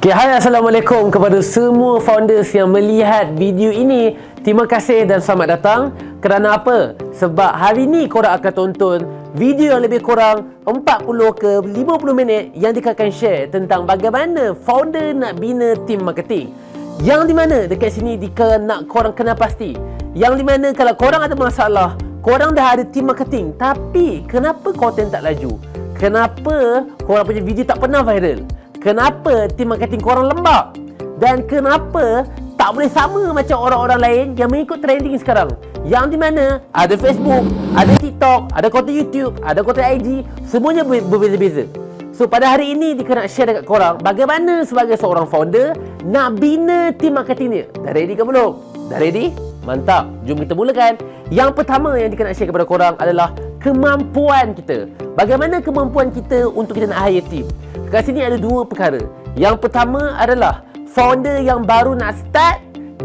Okay, hai, Assalamualaikum kepada semua founders yang melihat video ini. Terima kasih dan selamat datang. Kerana apa? Sebab hari ini korang akan tonton video yang lebih kurang 40 ke 50 minit yang Dika akan share tentang bagaimana founder nak bina tim marketing. Yang di mana dekat sini Dika nak korang kenal pasti. Yang di mana kalau korang ada masalah, korang dah ada tim marketing, tapi kenapa konten tak laju? Kenapa korang punya video tak pernah viral? Kenapa tim marketing korang lembab? Dan kenapa tak boleh sama macam orang-orang lain yang mengikut trending sekarang? Yang di mana ada Facebook, ada TikTok, ada konten YouTube, ada konten IG, semuanya berbeza-beza. So pada hari ini Dika nak share dekat korang bagaimana sebagai seorang founder nak bina tim marketing dia. Dah ready ke belum? Dah ready? Mantap. Jom kita mulakan. Yang pertama yang Dika nak share kepada korang adalah kemampuan kita. Bagaimana kemampuan kita untuk kita nak hire team? Kat sini ada dua perkara. Yang pertama adalah founder yang baru nak start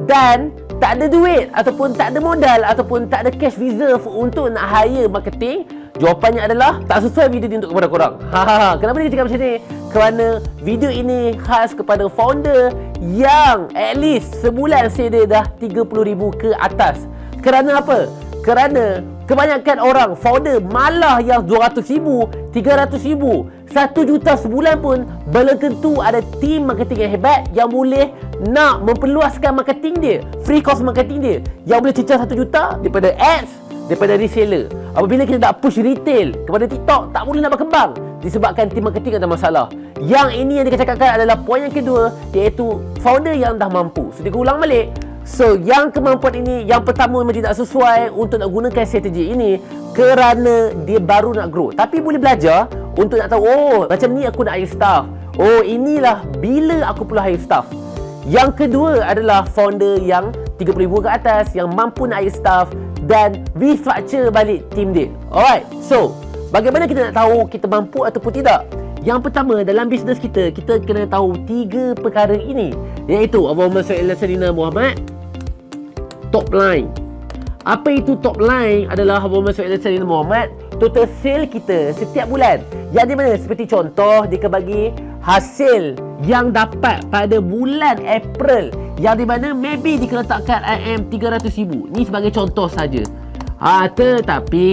dan tak ada duit ataupun tak ada modal ataupun tak ada cash reserve untuk nak hire marketing. Jawapannya adalah tak sesuai video ni untuk kepada korang. Kenapa dia cakap macam ni? Kerana video ini khas kepada founder yang at least sebulan say dia dah 30,000 ke atas. Kerana apa? Kerana kebanyakan orang founder malah yang 200,000, 300,000, 1 juta sebulan pun belum tentu ada team marketing yang hebat yang boleh nak memperluaskan marketing dia, free cost marketing dia, yang boleh cecah 1 juta daripada ads, daripada reseller. Apabila kita nak push retail kepada TikTok, tak boleh nak berkembang disebabkan team marketing ada masalah. Yang ini yang dikatakan adalah poin yang kedua, iaitu founder yang dah mampu. So dia ulang balik. So yang kemampuan ini, yang pertama memang tidak sesuai untuk nak gunakan strategi ini kerana dia baru nak grow. Tapi boleh belajar untuk nak tahu, oh macam ni aku nak hire staff, oh inilah bila aku perlu hire staff. Yang kedua adalah founder yang 30,000 ke atas, yang mampu nak hire staff dan restructure balik team dia. Alright, so bagaimana kita nak tahu kita mampu ataupun tidak? Yang pertama, dalam bisnes kita kena tahu 3 perkara ini, iaitu Allahumma salli ala sayyidina Muhammad, top line. Apa itu top line? Adalah Allahumma salli ala sayyidina Muhammad, total sale kita setiap bulan. Yang di mana seperti contoh dia bagi hasil yang dapat pada bulan April, yang di mana maybe dikeletakkan IM 300,000. Ni sebagai contoh saja. Tetapi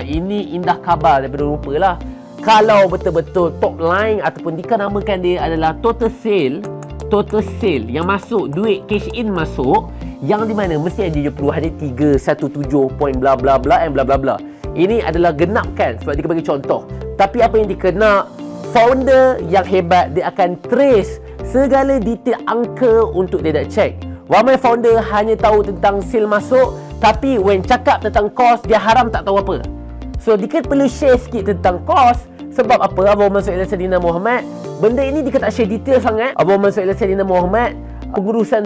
ini indah khabar daripada rupa lah. Kalau betul-betul top line ataupun dikenamakan dia adalah total sale yang masuk, duit cash in masuk, yang di mana mesti ada perlu ada 317 point bla bla bla and bla bla bla. Ini adalah genapkan sebab dia bagi contoh. Tapi apa yang dikena, founder yang hebat dia akan trace segala detail angka untuk dia nak check. Ramai founder hanya tahu tentang sale masuk, tapi when cakap tentang cost dia haram tak tahu apa. So Dika perlu share sikit tentang cost. Sebab apa? Allahumma salli ala sayyidina Muhammad. Benda ini Dika tak share detail sangat. Allahumma salli ala sayyidina Muhammad. Pengurusan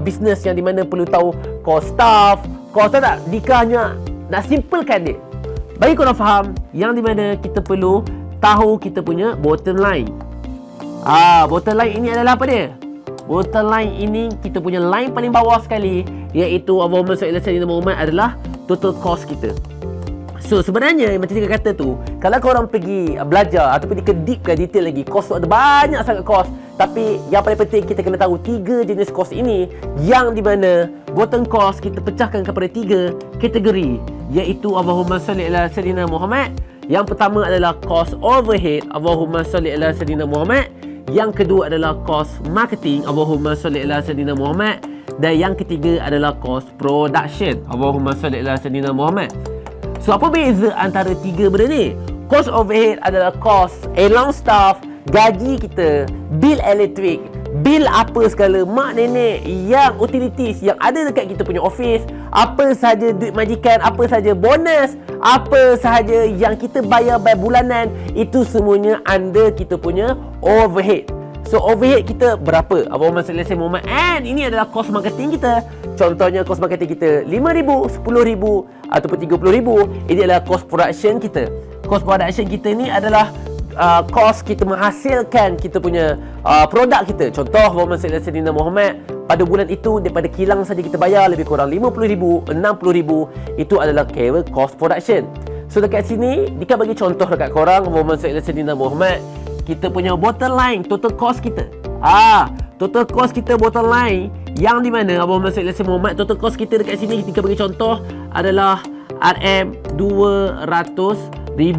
bisnes yang di mana perlu tahu cost staff, cost tak. Dika hanya nak simplekan dia bagi korang faham, yang di mana kita perlu tahu kita punya bottom line. Bottom line ini adalah apa dia? Bottom line ini kita punya line paling bawah sekali, iaitu Allahumma salli ala sayyidina Muhammad adalah total cost kita. So sebenarnya macam dia kata tu, kalau korang pergi belajar ataupun deepkan detail lagi, cost tu ada banyak sangat cost. Tapi yang paling penting kita kena tahu 3 jenis cost ini, yang di mana bottom cost kita pecahkan kepada 3 kategori, iaitu Allahumma salli ala sayyidina Muhammad. Yang pertama adalah cost overhead, Allahumma salli ala sayyidina Muhammad. Yang kedua adalah cost marketing, Allahumma salli ala sayyidina Muhammad. Dan yang ketiga adalah cost production, Allahumma salli ala sayyidina Muhammad. So apa beza antara 3 benda ni? Cost overhead adalah cost allowance staff, gaji kita, bil elektrik, bil apa segala, mak nenek yang utilities yang ada dekat kita punya office, apa sahaja duit majikan, apa sahaja bonus, apa sahaja yang kita bayar bulanan, itu semuanya under kita punya overhead. So overhead kita berapa? Allahumma salli ala Muhammad. And ini adalah cost marketing kita. Contohnya cost marketing kita 5,000, 10,000 ataupun 30,000. Ini adalah cost production kita. Cost production kita ni adalah cost kita menghasilkan kita punya produk kita. Contoh Allahumma salli ala Muhammad, pada bulan itu daripada kilang saja kita bayar lebih kurang 50,000, 60,000. Itu adalah kira cost production. So dekat sini Dika bagi contoh dekat korang, Allahumma salli ala Muhammad. kita punya bottom line, total cost kita Total cost kita bottom line yang di mana Abang Muhammad Syed Yassin Mohamad, total cost kita dekat sini kita bagi contoh adalah RM200,000. Ni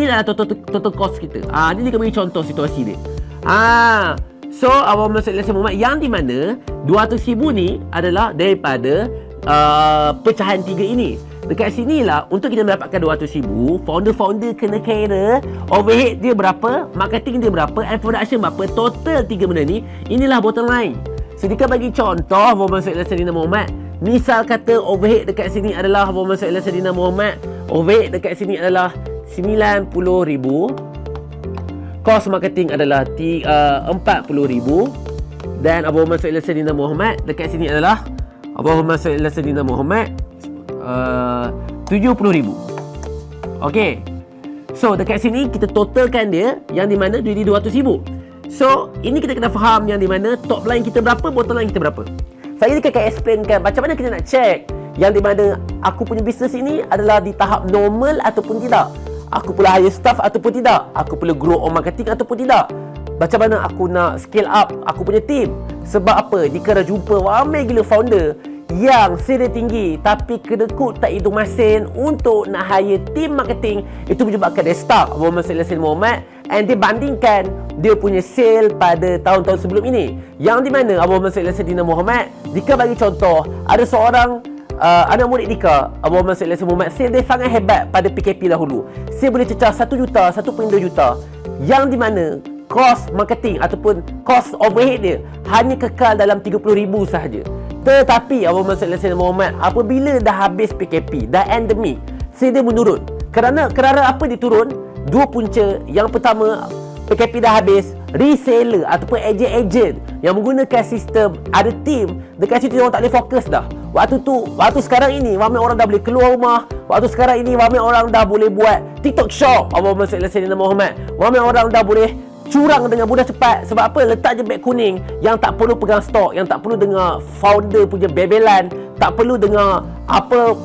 adalah total cost kita. Ni dia bagi contoh situasi dia. So Abang Muhammad Syed Yassin Mohamad yang di mana 200,000 ni adalah daripada pecahan 3 ini. Dekat sinilah untuk kita mendapatkan 200,000, founder kena kira overhead dia berapa, marketing dia berapa, and production berapa. Total 3 benda ni, inilah bottom line. So Dika bagi contoh Abang Muhammad Syed Yassin Mohamad. Misal kata overhead dekat sini adalah Abang Muhammad Syed Yassin Mohamad, overhead dekat sini adalah 90,000. Cost marketing adalah 40,000. Dan Abang Muhammad Syed Yassin Mohamad dekat sini adalah Abang Muhammad Syed Yassin Mohamad 70,000. Okey. So dekat sini kita totalkan dia yang di mana jadi 200,000. So ini kita kena faham yang di mana top line kita berapa, bottom line kita berapa. Saya akan explainkan macam mana kita nak check yang di mana aku punya bisnes ini adalah di tahap normal ataupun tidak. Aku perlu hire staff ataupun tidak. Aku perlu grow on marketing ataupun tidak. Macam mana aku nak scale up aku punya team. Sebab apa? Jika dah jumpa ramai gila founder yang seri tinggi tapi kedekut tak hidung masin untuk nak hire team marketing, itu menyebabkan dia stuck Abang Muhammad Syed Yassin Mohamad, and dia bandingkan dia punya sale pada tahun-tahun sebelum ini. Yang di mana Abang Muhammad Syed Yassin Mohamad, Dika bagi contoh, ada seorang anak murid Dika, Abang Muhammad Syed Yassin Mohamad, sale dia sangat hebat pada PKP dahulu. Sale boleh cecah 1 juta, 1.2 juta. Yang di mana cost marketing ataupun cost overhead dia hanya kekal dalam 30,000 sahaja. Tetapi Abang Muhammad Syed Yassin Mohamad, apabila dah habis PKP, dah endemik, sale dia menurun. Kerana apa dia turun? Dua punca. Yang pertama, PKP dah habis, reseller ataupun ejen-ejen yang menggunakan sistem ada team dekat situ, orang tak boleh fokus dah. Waktu sekarang ini ramai orang dah boleh keluar rumah. Waktu sekarang ini ramai orang dah boleh buat TikTok shop Abang Muhammad Syed Yassin Mohamad. Ramai orang dah boleh curang dengan mudah cepat. Sebab apa? Letak je beg kuning yang tak perlu pegang stok, yang tak perlu dengar founder punya bebelan, tak perlu dengar apa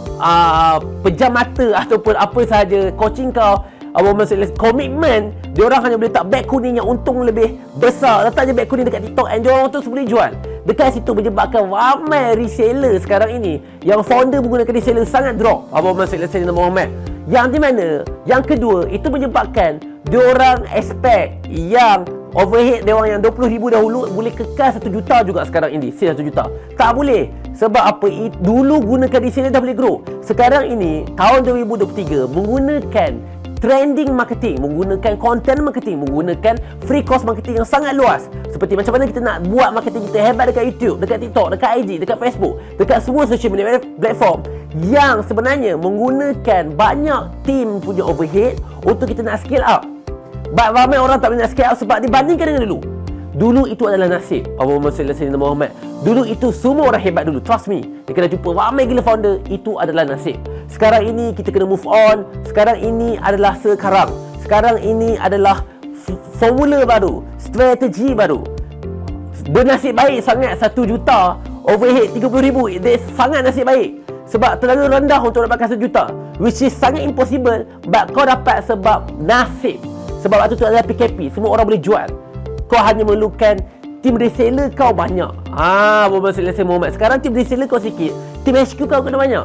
pejam mata ataupun apa sahaja coaching kau. Abang Muhammad Syed komitmen, diorang hanya boleh letak beg kuning yang untung lebih besar. Letak je beg kuning dekat TikTok and diorang terus boleh jual. Dekat situ menyebabkan ramai reseller sekarang ini yang founder menggunakan reseller sangat drop Abang Muhammad Syed Yassin Mohamad. Yang di mana yang kedua, itu menyebabkan diorang expect yang overhead diorang yang 20,000 dahulu boleh kekal 1 juta juga sekarang ini. Sale 1 juta. Tak boleh. Sebab apa? Dulu gunakan reseller dah boleh grow. Sekarang ini tahun 2023 menggunakan trending marketing, menggunakan content marketing, menggunakan free cost marketing yang sangat luas. Seperti macam mana kita nak buat marketing kita hebat dekat YouTube, dekat TikTok, dekat IG, dekat Facebook, dekat semua social media platform yang sebenarnya menggunakan banyak team punya overhead untuk kita nak scale up. Ramai orang tak boleh nak scale up sebab dibandingkan dengan dulu. Dulu itu adalah nasib Abang Muhammad Syed Yassin Mohamad. Dulu itu semua orang hebat dulu. Trust me. Dia kena jumpa ramai gila founder. Itu adalah nasib. Sekarang ini kita kena move on. Sekarang ini adalah sekarang. Sekarang ini adalah formula baru, strategi baru. Bernasib baik sangat 1 juta overhead 30,000. Dia sangat nasib baik. Sebab terlalu rendah untuk dapatkan 1 juta, which is sangat impossible. But kau dapat sebab nasib. Sebab waktu tu adalah PKP, semua orang boleh jual. Kau hanya memerlukan tim reseller kau banyak. Abang Muhammad Syed Yassin Mohamad. Sekarang tim reseller kau sikit, tim HQ kau kena banyak.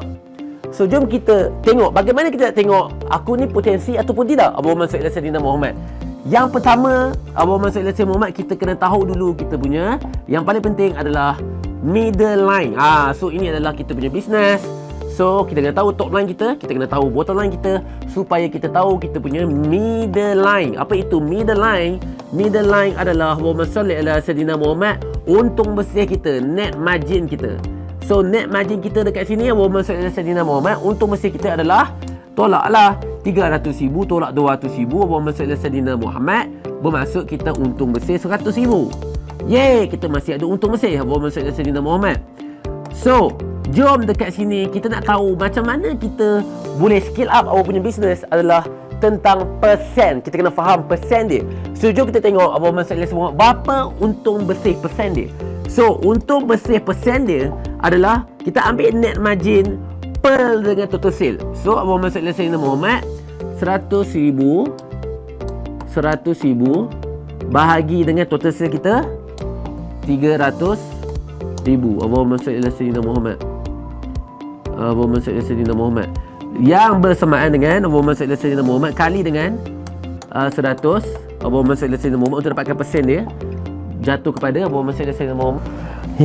So jom kita tengok bagaimana kita nak tengok aku ni potensi ataupun tidak Abang Muhammad Syed Yassin Mohamad. Yang pertama, Abang Muhammad Syed Yassin Mohamad, kita kena tahu dulu kita punya yang paling penting adalah middle line. So ini adalah kita punya business. So kita kena tahu top line kita kena tahu bottom line kita, supaya kita tahu kita punya middle line. Apa itu middle line? Middle line adalah Muhammad Syed Yassin Mohamad, untung bersih kita, net margin kita. So net margin kita dekat sini Muhammad Syed Yassin Mohamad, untung bersih kita adalah tolaklah 300,000 tolak 200,000 Muhammad Syed Yassin Mohamad, bermaksud kita untung bersih 100,000. Yeay, kita masih ada untung bersih Muhammad Syed Yassin Mohamad. So jom dekat sini kita nak tahu macam mana kita boleh scale up our punya business adalah tentang persen. Kita kena faham persen dia. So jom kita tengok Abang Muhammad Syed Yassin Mohamad berapa untung bersih persen dia. So untung bersih persen dia adalah kita ambil net margin per dengan total sale. So Abang Muhammad Syed Yassin Mohamad 100,000 bahagi dengan total sale kita 300,000. Abu Muhammad Sayyidina Muhammad. Abu Muhammad Sayyidina Muhammad yang bersamaan dengan Abu Muhammad Sayyidina Muhammad kali dengan 100 Abu Muhammad Sayyidina Muhammad untuk dapatkan persen dia jatuh kepada Abu Muhammad Sayyidina Muhammad.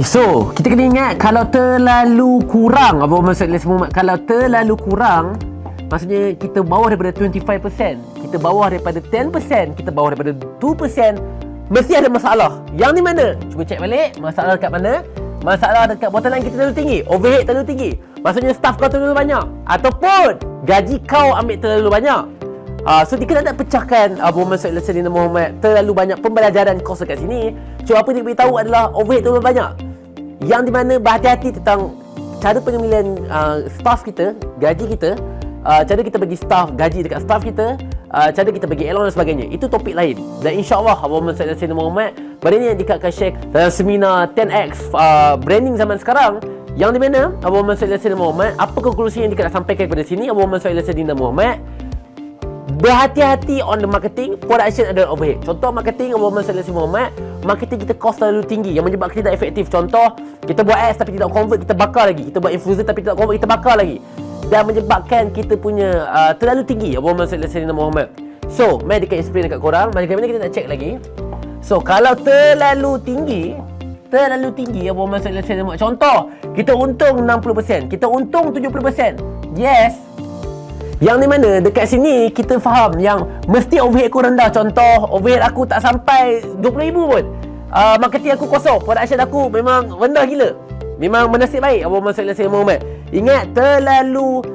So, kita kena ingat kalau terlalu kurang Abu Muhammad Sayyidina Muhammad, kalau terlalu kurang maksudnya kita bawah daripada 25%, kita bawah daripada 10%, kita bawah daripada 2%, mesti ada masalah. Yang di mana? Cuba cek balik, masalah dekat mana? Masalah dekat bottom line kita terlalu tinggi, overhead terlalu tinggi. Maksudnya staff kau terlalu banyak ataupun gaji kau ambil terlalu banyak. So dia kena nak pecahkan Abu Muhammad Sayyidina Muhammad terlalu banyak pembelajaran kos dekat sini. So apa dia beritahu adalah overhead terlalu banyak. Yang di mana berhati-hati tentang cara penyembelihan staff kita, gaji kita, cara kita bagi staff, gaji dekat staff kita, cara kita bagi allowance dan sebagainya. Itu topik lain. Dan insya-Allah Abu Muhammad Sayyidina Muhammad pada ni yang Dika akan share dalam seminar 10X branding zaman sekarang, yang di mana Abu Muhammad Sayyidina Muhammad, apa konklusi yang Dika nak sampaikan kepada sini? Abu Muhammad Sayyidina Muhammad berhati-hati on the marketing, production adalah overhead. Contoh marketing Abu Muhammad Sayyidina Muhammad, marketing kita cost terlalu tinggi yang menyebabkan kita tidak efektif. Contoh, kita buat ads tapi tidak convert, kita bakar lagi. Kita buat influencer tapi tidak convert, kita bakar lagi. Dan menyebabkan kita punya terlalu tinggi Abu Muhammad Sayyidina Muhammad. So, mari Dika explain dekat korang. Macam mana kita nak check lagi. So, kalau terlalu tinggi Abu Muhammad Sayyidina Muhammad. Contoh, kita untung 60%, kita untung 70%. Yes. Yang di mana dekat sini kita faham yang mesti overhead aku rendah. Contoh, overhead aku tak sampai 20,000 pun. Marketing aku kosong, production aku memang rendah gila. Memang bernasib baik Abu Muhammad Sayyidina Muhammad. Ingat, terlalu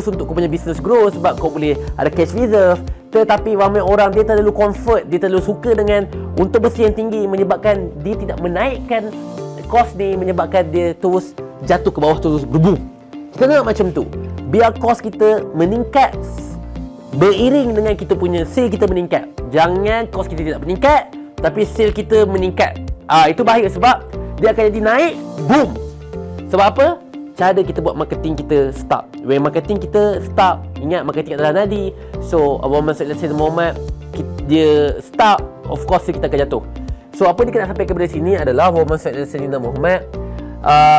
untuk kau punya business grow sebab kau boleh ada cash reserve. Tetapi ramai orang dia terlalu comfort, dia terlalu suka dengan untung bersih yang tinggi, menyebabkan dia tidak menaikkan kos ni, menyebabkan dia terus jatuh ke bawah, terus berboom. Kita nak macam tu. Biar kos kita meningkat beriring dengan kita punya sale kita meningkat. Jangan kos kita tidak meningkat tapi sale kita meningkat. Itu bahaya sebab dia akan jadi naik, boom. Sebab apa? Cara kita buat marketing kita stuck. When marketing kita stuck, ingat marketing adalah nadi. So Abu Muhammad Sayyidina Muhammad dia stuck, of course kita akan jatuh. So apa dia nak sampai kepada sini adalah Abu Muhammad Sayyidina Muhammad,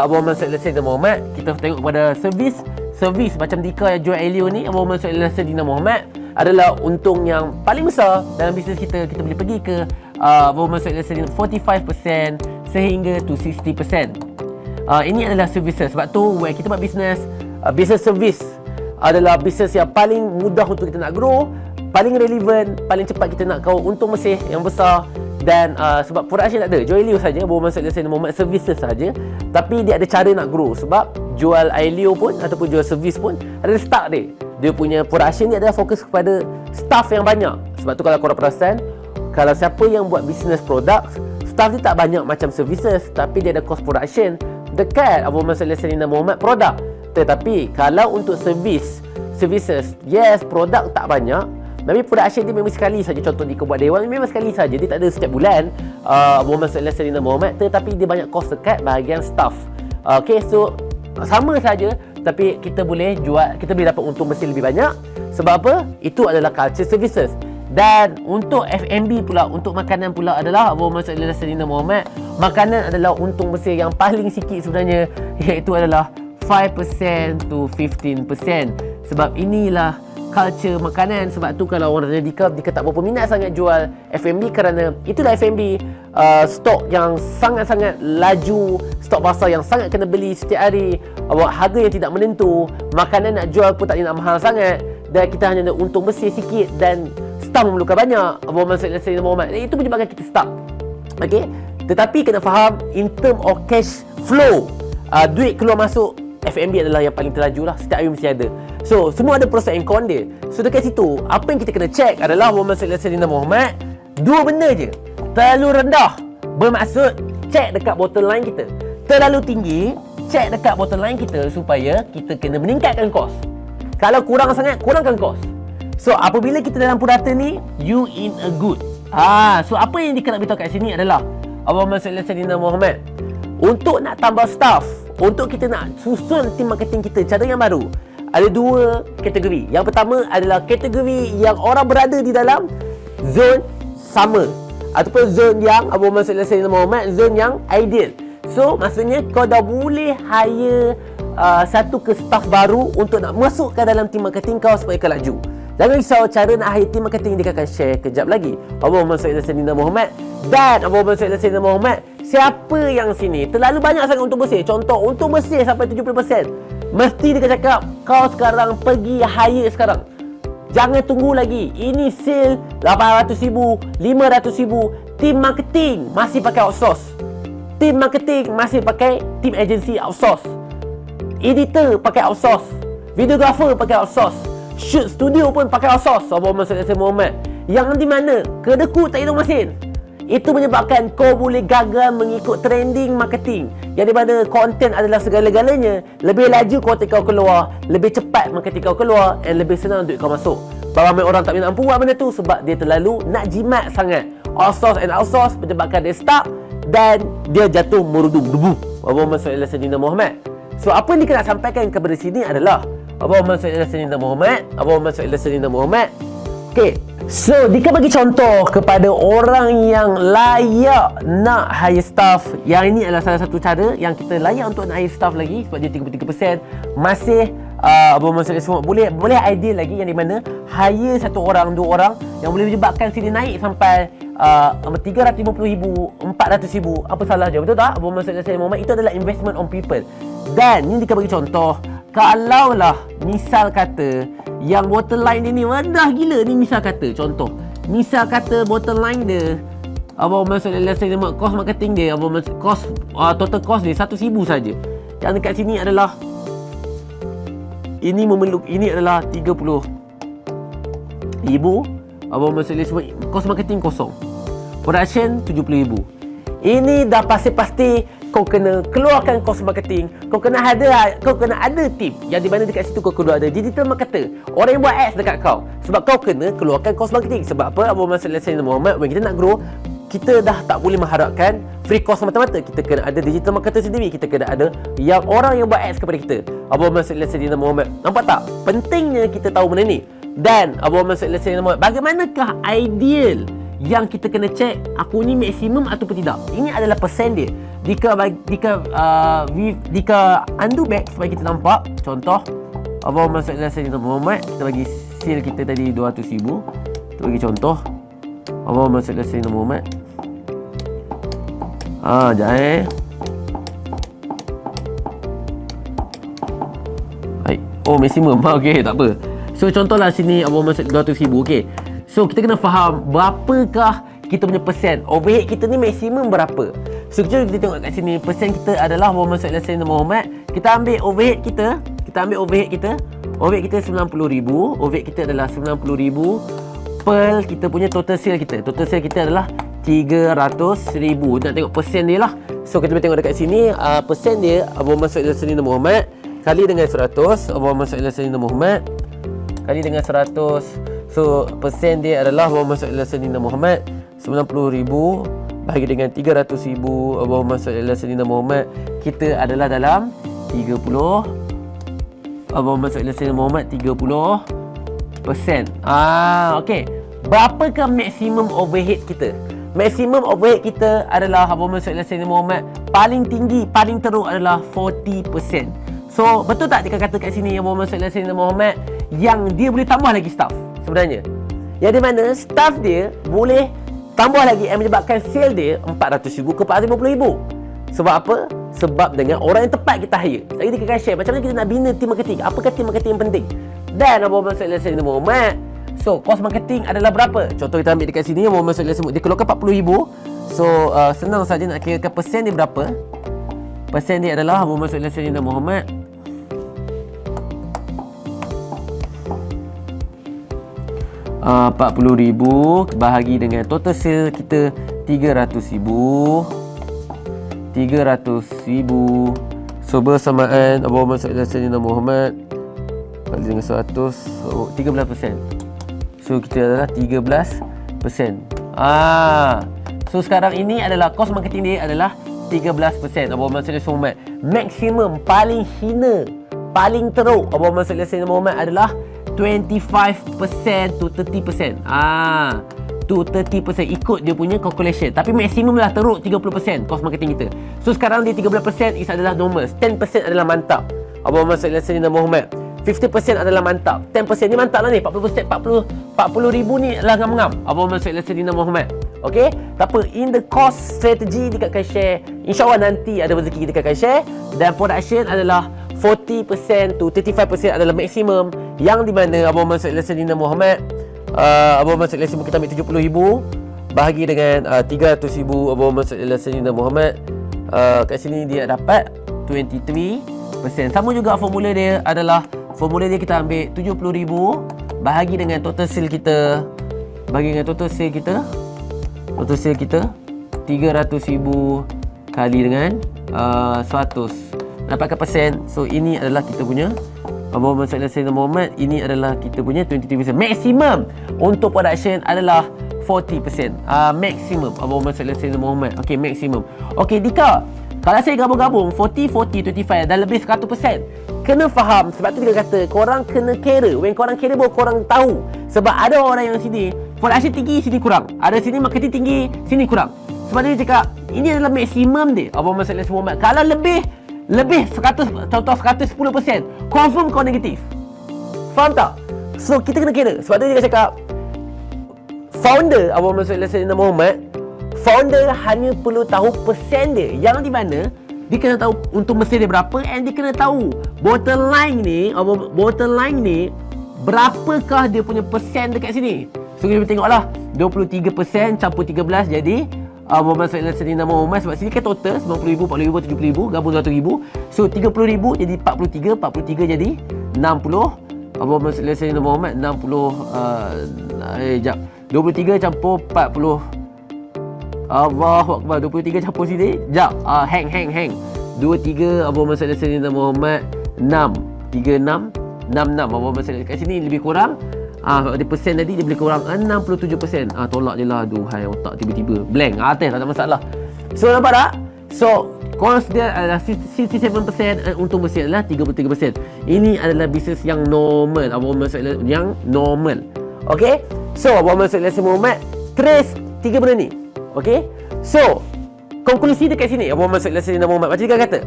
Abu Muhammad Sayyidina Muhammad, kita tengok kepada servis macam Dika yang jual Elio ni. Abu Muhammad Sayyidina Muhammad adalah untung yang paling besar dalam bisnes kita. Kita boleh pergi ke Abu Muhammad Sayyidina 45% sehingga to 60%. Ini adalah services. Sebab tu when kita buat bisnes, business service adalah bisnes yang paling mudah untuk kita nak grow, paling relevant, paling cepat kita nak kau untung bersih yang besar. Dan sebab production tak ada, jual Elio saja, Abu Muhammad Sayyidina Muhammad services saja. Tapi dia ada cara nak grow. Sebab jual Elio pun ataupun jual servis pun ada start dia. Dia punya production ni adalah fokus kepada staff yang banyak. Sebab tu kalau korang perasan, kalau siapa yang buat business product, staff dia tak banyak macam services, tapi dia ada cost production dekat Abu Muhammad Sayyidina Muhammad produk. Tetapi kalau untuk services, yes, produk tak banyak, tapi production dia memang sekali saja. Contoh Dika buat dewan memang sekali saja, dia tak ada setiap bulan Abu Muhammad Sayyidina Muhammad. Tetapi dia banyak cost dekat bahagian staff. Okay, so sama saja, tapi kita boleh jual, kita boleh dapat untung bersih lebih banyak. Sebab apa? Itu adalah culture services. Dan untuk F&B pula, untuk makanan pula adalah Abu Muhammad Sayyidina Muhammad, makanan adalah untung bersih yang paling sikit sebenarnya, iaitu adalah 5% to 15%. Sebab inilah culture makanan. Sebab tu kalau orang tanya Dika tak berapa minat sangat jual F&B, kerana itulah F&B, stok yang sangat-sangat laju, stok pasar yang sangat kena beli setiap hari, harga yang tidak menentu, makanan nak jual pun tak nak mahal sangat, dan kita hanya nak untung bersih sikit dan staff memerlukan banyak. Abu Muhammad Sayyidina Muhammad, itu menyebabkan kita stuck. Okay? Tetapi kena faham, in term of cash flow, duit keluar masuk, F&B adalah yang paling terlaju lah. Setiap hari mesti ada. So, semua ada proses and con dia. So, dekat situ, apa yang kita kena check adalah Muhammad Sayyidina Muhammad, dua benda je. Terlalu rendah, bermaksud check dekat bottom line kita. Terlalu tinggi, check dekat bottom line kita, supaya kita kena meningkatkan kos. Kalau kurang sangat, kurangkan kos. So, apabila kita dalam purata ni, you in a good. So apa yang Dika nak beritahu kat sini adalah Abu Muhammad Sayyidina Muhammad, untuk nak tambah staff, untuk kita nak susun tim marketing kita cara yang baru, ada dua kategori. Yang pertama adalah kategori yang orang berada di dalam zone sama. ataupun zone yang Abu Muhammad sallallahu alaihi wasallam, zone yang ideal. So maksudnya kau dah boleh hire satu ke staff baru untuk nak masukkan dalam team marketing kau supaya kau laju. Jangan risau, cara nak hire team marketing dia akan share kejap lagi. Abu Muhammad sallallahu alaihi wasallam dan Abu Muhammad sallallahu alaihi wasallam, siapa yang sini terlalu banyak sangat untuk bersih. Contoh, untuk bersih sampai 70%. Mesti dia cakap, kau sekarang pergi hire sekarang. Jangan tunggu lagi. Ini sale 800,000, 500,000. Team marketing masih pakai outsource. Team marketing masih pakai team agency outsource. Editor pakai outsource. Videographer pakai outsource. Shoot studio pun pakai outsource. Abu Muhammad sallallahu alaihi wasallam. Yang di mana kedekut tak hitung mesin. Itu menyebabkan kau boleh gagal mengikut trending marketing. Yang di mana konten adalah segala-galanya. Lebih laju konten kau keluar, lebih cepat marketing kau keluar, dan lebih senang duit kau masuk. Ramai orang tak mampu buat benda tu sebab dia terlalu nak jimat sangat. Outsource menyebabkan dia stuck dan dia jatuh merudum debu. Abu Muhammad sallallahu alaihi wasallam. So apa yang kita nak sampaikan kepada sini adalah Abu Muhammad sallallahu alaihi wasallam. Okey. So, Dika bagi contoh kepada orang yang layak nak hire staff. Yang ini adalah salah satu cara yang kita layak untuk nak hire staff lagi sebab dia 33%. Masih Abu Muhammad sallallahu alaihi wasallam boleh ideal lagi, yang di mana hire satu orang, dua orang yang boleh menyebabkan sini naik sampai 350,000, 400,000. Apa salah je, betul tak? Abu Muhammad sallallahu alaihi wasallam, itu adalah investment on people. Dan ni Dika bagi contoh, kalaulah misal kata yang bottom line dia ni rendah gila ni, misal kata contoh, misal kata bottom line dia Abu Muhammad sallallahu alaihi wasallam, cost marketing dia, total cost dia 1,000 saja. Yang dekat sini adalah ini adalah 30,000. Abu Muhammad sallallahu alaihi wasallam, cost marketing kosong. Production 70,000. Ini dah pasti kau kena keluarkan kos marketing. Kau kena ada tip yang di mana dekat situ kau kena ada digital marketer, orang yang buat ads dekat kau. Sebab kau kena keluarkan kos marketing. Sebab apa? Abu Muhammad sallallahu alaihi wasallam, when kita nak grow, kita dah tak boleh mengharapkan free cost semata-mata. Kita kena ada digital marketer sendiri. Kita kena ada yang orang yang buat ads kepada kita. Abu Muhammad sallallahu alaihi wasallam. Nampak tak? Pentingnya kita tahu benda ni. Dan Abu Muhammad sallallahu alaihi wasallam, bagaimanakah ideal yang kita kena check aku ni maksimum ataupun tidak? Ini adalah persen dia. Jika undo back supaya kita nampak. Contoh, Abu Muhammad sallallahu alaihi wasallam, kita bagi seal kita tadi 200,000. Kita bagi contoh Abu Muhammad sallallahu alaihi wasallam. Jangan baik. Maksimum. Okey, tak apa. So contohlah sini Abu Muhammad 200,000. Okey. So kita kena faham berapakah kita punya persen. Overhead kita ni maksimum berapa. So kita tengok kat sini, persen kita adalah Abu Muhammad sallallahu alaihi wasallam. Kita ambil overhead kita. Overhead kita 90,000. Overhead kita adalah 90,000 per kita punya total sale kita. Total sale kita adalah 300,000. Nak tengok persen dia lah. So kita boleh tengok dekat sini, persen dia Abu Muhammad sallallahu alaihi wasallam kali dengan 100. Abu Muhammad sallallahu alaihi wasallam kali dengan 100. So persen dia adalah Abu Muhammad sallallahu alaihi wasallam 90,000 bahagi dengan 300,000. Abu Muhammad sallallahu alaihi wasallam, kita adalah dalam 30. Abu Muhammad sallallahu alaihi wasallam 30%. Okey. Berapakah maksimum overhead kita? Maksimum overhead kita adalah Abu Muhammad sallallahu alaihi wasallam, paling tinggi, paling teruk adalah 40%. So betul tak dia kata kat sini Abu Muhammad sallallahu alaihi wasallam yang dia boleh tambah lagi staff sebenarnya? Yang di mana staff dia boleh tambah lagi yang menyebabkan sale dia 400,000 ke 450,000. Sebab apa? Sebab dengan orang yang tepat kita hire. Saya kita akan share macam mana kita nak bina team marketing. Apakah team marketing yang penting? Dan Abu Muhammad sallallahu alaihi wasallam, so cost marketing adalah berapa? Contoh kita ambil dekat sini, Abu Muhammad sallallahu alaihi wasallam dia keluarkan 40,000. So senang saja nak kirakan persen dia berapa. Persen dia adalah Abu Muhammad sallallahu alaihi wasallam 40,000 bahagi dengan total sale kita 300,000. So bersamaan Abu Muhammad sallallahu alaihi wasallam kali dengan 100, so 13%. So kita adalah 13%. So sekarang ini adalah cost marketing dia adalah 13%. Abu Muhammad sallallahu alaihi wasallam, maksimum paling hina, paling teruk Abu Muhammad sallallahu alaihi wasallam adalah 25% to 30%. to 30% ikut dia punya calculation. Tapi maksimum lah teruk 30% cost marketing kita. So sekarang dia 13% is adalah normal, 10% adalah mantap. Abang Muhammad Sayyidina Muhammad, 50% adalah mantap, 10% ni mantap lah ni, 40% 40 ribu ni adalah ngam-ngam Abang Muhammad Sayyidina Muhammad. Okay, tak apa, in the cost strategy dia akan share, InsyaAllah nanti ada rezeki kita akan share. Dan production adalah 40% to 35% adalah maksimum, yang di mana Abang Muhammad Sayyidina Muhammad, Abang Muhammad Sayyidina Muhammad kita ambil 70 ribu bahagi dengan 300 ribu Abang Muhammad Sayyidina Muhammad, kat sini dia dapat 23%. Sama juga formula dia adalah, formula dia kita ambil 70 ribu bahagi dengan total sale kita, bagi dengan total sale kita, 300 ribu kali dengan 100, dapatkan persen. So ini adalah kita punya Abang Muhammad Sayyidina Muhammad, ini adalah kita punya 23%. Maksimum untuk production adalah 40%. Maksimum Abang Muhammad Sayyidina Muhammad. Okay, maksimum. Okay, Dika, kalau saya gabung-gabung 40, 40, 25 dah lebih 100%. Kena faham, sebab tu dia kata korang kena kira. When korang kira baru korang tahu. Sebab ada orang yang sini production tinggi, sini kurang. Ada sini marketing tinggi, sini kurang. Sebab dia cakap ini adalah maksimum dia Abang Muhammad Sayyidina Muhammad. Kalau lebih 100, contoh 110%, confirm kau negatif. Faham tak? So kita kena kira. Sebab tu dia cakap founder Abang Muhammad Sayyidina Muhammad, founder hanya perlu tahu persen dia, yang di mana dia kena tahu untuk mesin dia berapa, and dia kena tahu bottom line ni berapakah dia punya persen dekat sini. So kita tengoklah 23% campur 13 jadi Muhammad Sayyidina Muhammad, sebab sini kan total 90,000, 40,000, 70,000, gabung 200,000. So 30,000 jadi 43 jadi 60. Muhammad Sayyidina Muhammad 60 jap. 23 campur 40. Allahu Akbar, 23 campur sini. Jap. Hang. 23 Muhammad Sayyidina Muhammad 6. 36 66 Muhammad Sayyidina. Kat sini lebih kurang dia persen tadi dia boleh kurang 67%. Tolak je lah, aduhai otak tiba-tiba blank. Tak ada masalah. So nampak tak? So consider adalah 67%, untung bersih adalah 33%. Ini adalah bisnes yang normal, yang normal. Okay, so Muhammad Muhammad trace 3 benda ni. Okay, so konklusi dekat sini Muhammad Muhammad macam dia kata,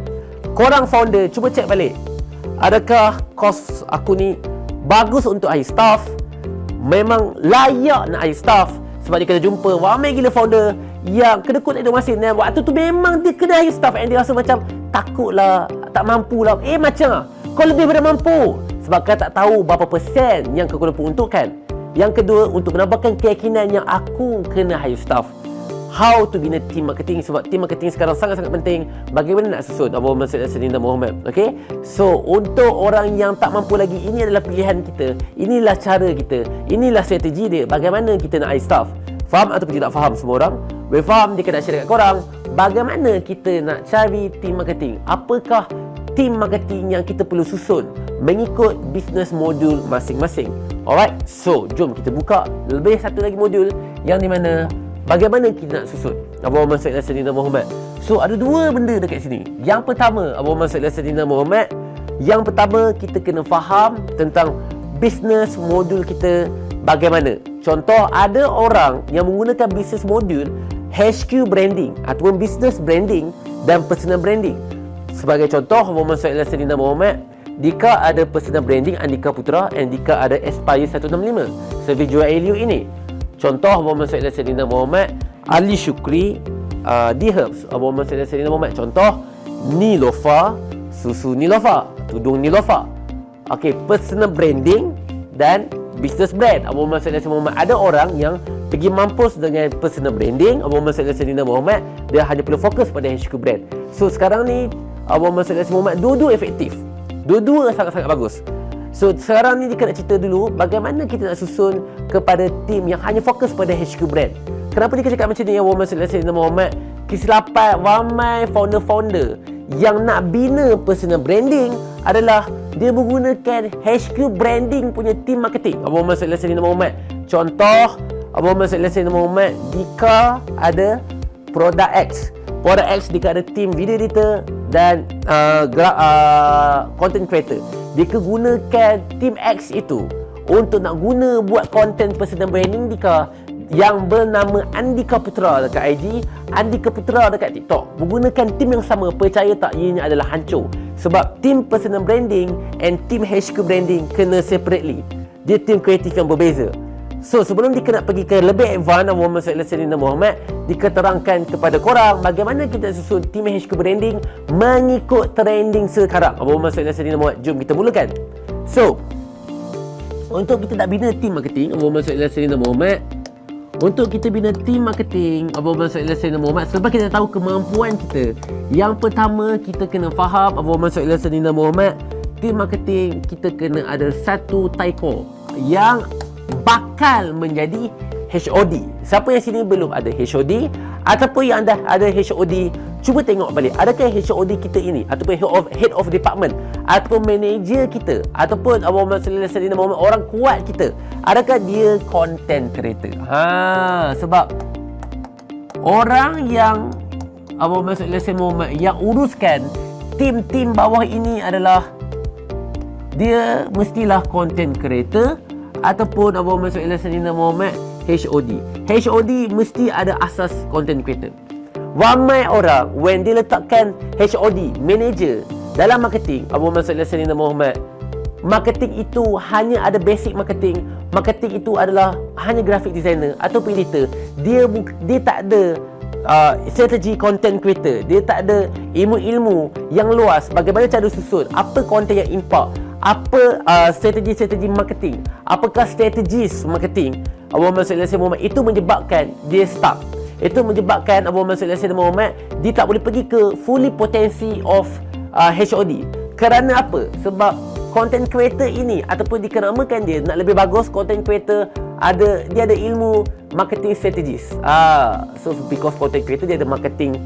korang founder cuba check balik, adakah kos aku ni bagus untuk hire staff, memang layak nak hire staff. Sebab dia kena jumpa ramai gila founder yang kedekut tak ada masin, dan waktu tu memang dia kena hire staff, and dia rasa macam takut lah, tak mampu lah. Macam kau lebih daripada mampu, sebab kau tak tahu berapa persen yang kau kena peruntukkan. Yang kedua, untuk menambahkan keyakinan yang aku kena hire staff, how to bina team marketing, sebab team marketing sekarang sangat-sangat penting. Bagaimana nak susun Muhammad Sayyidina Muhammad. Okay, so untuk orang yang tak mampu lagi, ini adalah pilihan kita, inilah cara kita, inilah strategi dia, bagaimana kita nak hire staff. Faham ataupun tidak faham semua orang? Well, faham, dia kena share dekat korang bagaimana kita nak cari team marketing. Apakah team marketing yang kita perlu susun mengikut business modul masing-masing. Alright, so jom kita buka lebih satu lagi modul yang di mana bagaimana kita nak susun Muhammad Sayyidina Muhammad. So ada dua benda dekat sini. Yang pertama, Muhammad Sayyidina Muhammad, yang pertama kita kena faham tentang business modul kita bagaimana. Contoh, ada orang yang menggunakan business modul HQ branding ataupun business branding dan personal branding. Sebagai contoh, Muhammad Sayyidina Muhammad, Dika ada personal branding Andika Putra, and Dika ada Aspire 165 servis jual Elio ini. Contoh, Muhammad Sayyidina Muhammad, Ali Syukri, D-Herbs Muhammad Sayyidina Muhammad. Contoh, Nilofa, susu Nilofa, tudung Nilofa. Okay, personal branding dan business brand Muhammad Sayyidina Muhammad. Ada orang yang pergi mampus dengan personal branding Muhammad Sayyidina Muhammad, dia hanya perlu fokus pada HQ brand. So sekarang ni Muhammad Sayyidina Muhammad dua-dua efektif, dua-dua sangat-sangat bagus. So sekarang ni dia nak cerita dulu bagaimana kita nak susun kepada tim yang hanya fokus pada HQ brand. Kenapa dia cakap macam ni Muhammad Sayyidina Muhammad? Kesilapan ramai founder-founder yang nak bina personal branding adalah dia menggunakan HQ branding punya team marketing Muhammad Sayyidina Muhammad. Contoh, Muhammad Sayyidina Muhammad, Dika ada produk X. Produk X, Dika ada team video editor dan content creator. Dika gunakan team X itu untuk nak guna buat content personal branding Dika. yang bernama Andika Putra dekat IG, Andika Putra dekat TikTok. Menggunakan tim yang sama, percaya tak, ianya adalah hancur. Sebab tim personal branding and tim HQ branding kena separately. Dia tim kreatif yang berbeza. So sebelum dia nak pergi ke lebih advance, Muhammad Sallallahu Alaihi Wasallam Muhammad diketerangkan kepada korang bagaimana kita susun tim HQ branding mengikut trending sekarang. Muhammad Sallallahu Alaihi Wasallam Muhammad, jom kita mulakan. So untuk kita nak bina tim marketing Muhammad Sallallahu Alaihi Wasallam Muhammad, untuk kita bina tim marketing Muhammad Sallallahu Alaihi Wasallam Muhammad, sebab kita tahu kemampuan kita. Yang pertama, kita kena faham Muhammad Sallallahu Alaihi Wasallam Muhammad, tim marketing kita kena ada satu taiko yang bakal menjadi HOD. Siapa yang sini belum ada HOD ataupun yang dah ada HOD, cuba tengok balik, adakah HOD kita ini ataupun head of department ataupun manager kita ataupun Muhammad Sallallahu Alaihi Wasallam Muhammad, orang kuat kita, adakah dia content creator? Sebab orang yang Muhammad Sallallahu Alaihi Wasallam Muhammad yang uruskan tim-tim bawah ini adalah dia mestilah content creator ataupun Muhammad Sallallahu Alaihi Wasallam Muhammad HOD. HOD mesti ada asas content creator. Ramai orang when dia letakkan HOD, manager dalam marketing Muhammad Sallallahu Alaihi Wasallam Muhammad, marketing itu hanya ada basic marketing. Marketing itu adalah hanya graphic designer ataupun editor. Dia tak ada strategi content creator. Dia tak ada ilmu-ilmu yang luas bagaimana cara susun, apa konten yang impact, apa strategi-strategi marketing, apakah strategis marketing Muhammad Sallallahu Alaihi Wasallam. Itu menyebabkan dia stuck. Itu menyebabkan Muhammad Sallallahu Alaihi Wasallam Muhammad dia tak boleh pergi ke fully potensi of HOD. Kerana apa? Sebab content creator ini ataupun dikenamakan dia nak lebih bagus, content creator dia ada ilmu marketing strategis. So because content creator dia ada marketing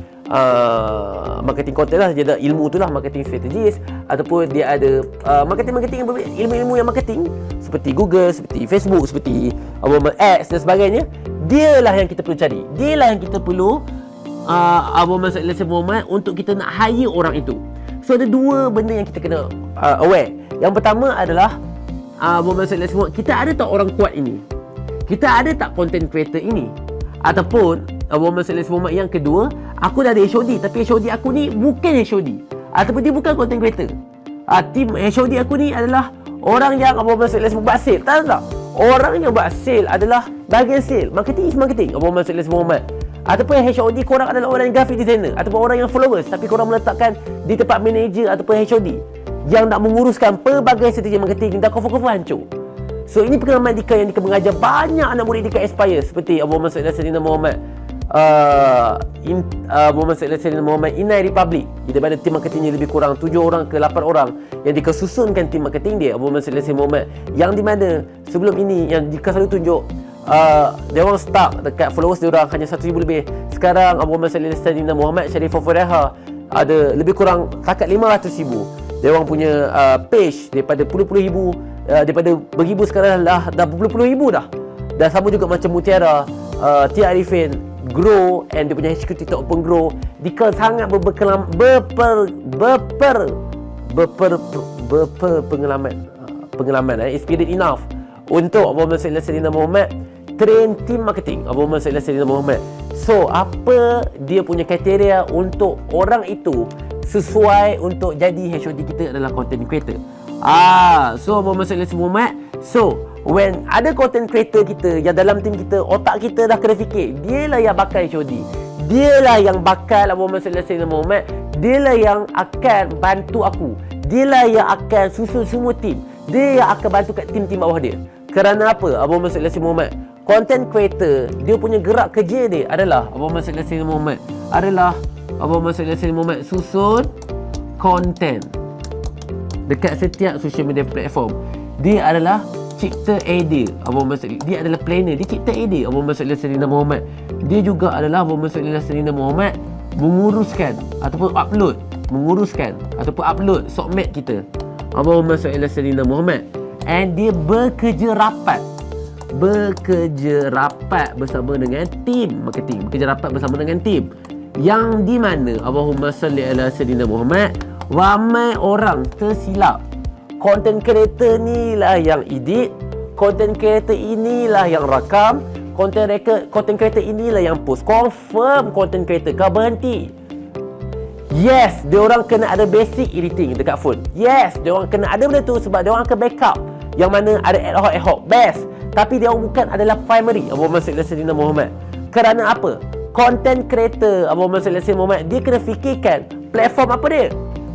content lah, dia ada ilmu tu lah, marketing strategis, ataupun dia ada marketing ilmu-ilmu yang marketing seperti Google, seperti Facebook, seperti ads dan sebagainya. Dialah yang kita perlu cari, dialah yang kita perlu Muhammad Sallallahu Alaihi Wasallam untuk kita nak hire orang itu. So ada dua benda yang kita kena aware. Yang pertama adalah Muhammad Sallallahu Alaihi Wasallam, kita ada tak orang kuat ini? Kita ada tak content creator ini? Ataupun Muhammad Sallallahu Alaihi Wasallam, yang kedua, aku dah ada HOD tapi HOD aku ni bukan HOD ataupun dia bukan content creator. Tim HOD aku ni adalah orang yang Muhammad Sallallahu Alaihi Wasallam buat sale. Tak? Orang yang buat sale adalah bahagian sale. Marketing is marketing Muhammad Sallallahu Alaihi Wasallam. Ataupun HOD korang adalah orang yang graphic designer ataupun orang yang followers, tapi korang meletakkan di tempat manager ataupun HOD yang nak menguruskan pelbagai strategi marketing, dan confirm hancur. So ini pengalaman Dika yang Dika mengajar banyak anak murid Dika Aspire seperti Muhammad Sallallahu Alaihi Wasallam Muhammad, Muhammad Sallallahu Alaihi Wasallam Muhammad Inai Republic. Di mana tim marketingnya lebih kurang 7 orang ke 8 orang yang Dika susunkan tim marketing dia Muhammad Sallallahu Alaihi Wasallam Muhammad, yang di mana sebelum ini yang Dika selalu tunjuk dia orang stuck dekat followers dia orang hanya 1,000 lebih. Sekarang Muhammad Sallallahu Alaihi Wasallam Muhammad Sharifah Fureha ada lebih kurang takat 500,000. Dia orang punya page daripada puluh-puluh ribu, daripada beribu sekarang dah berpuluh-puluh ribu dah. Dan sama juga macam Mutiara, Tia Arifin grow, and dia punya HQ TikTok pun grow. Dika sangat pengalaman experience enough untuk Muhammad Sallallahu Alaihi Wasallam Muhammad train team marketing Muhammad Sallallahu Alaihi Wasallam Muhammad. So apa dia punya kriteria untuk orang itu sesuai untuk jadi HOD kita adalah content creator. So Muhammad Sallallahu Alaihi Wasallam Muhammad, so when ada content creator kita yang dalam tim kita, otak kita dah kena fikir, dialah yang bakal HOD, dialah yang bakal Muhammad Sallallahu Alaihi Wasallam Muhammad, dialah yang akan bantu aku, dialah yang akan susun semua tim, dia yang akan bantu kat tim-tim bawah dia. Kerana apa? Muhammad Sallallahu Alaihi Wasallam Muhammad, content creator, dia punya gerak kerja dia adalah Muhammad Sallallahu Alaihi Wasallam Muhammad adalah Muhammad Sallallahu Alaihi Wasallam Muhammad susun content dekat setiap social media platform. Dia adalah cipta idea dia adalah planner, dia cipta idea Muhammad Sallallahu Alaihi Wasallam Muhammad. Dia juga adalah Muhammad Sallallahu Alaihi Wasallam Muhammad menguruskan ataupun upload sokmed kita Muhammad Sallallahu Alaihi Wasallam Muhammad. And dia bekerja rapat bersama dengan tim marketing, bersama dengan tim yang di mana Allahumma salli ala sayyidina Muhammad, ramai orang tersilap. Content creator ni lah yang edit, content creator inilah yang rakam, content creator inilah yang post. Confirm content creator. Kau berhenti. Yes, diorang kena ada basic editing dekat phone. Yes, diorang kena ada benda tu sebab diorang akan backup yang mana ada ad hoc best. Tapi dia bukan adalah primary Abu Muhammad Sayyidina Muhammad. Kerana apa? Content creator Abu Muhammad Sayyidina Muhammad, dia kena fikirkan platform apa dia.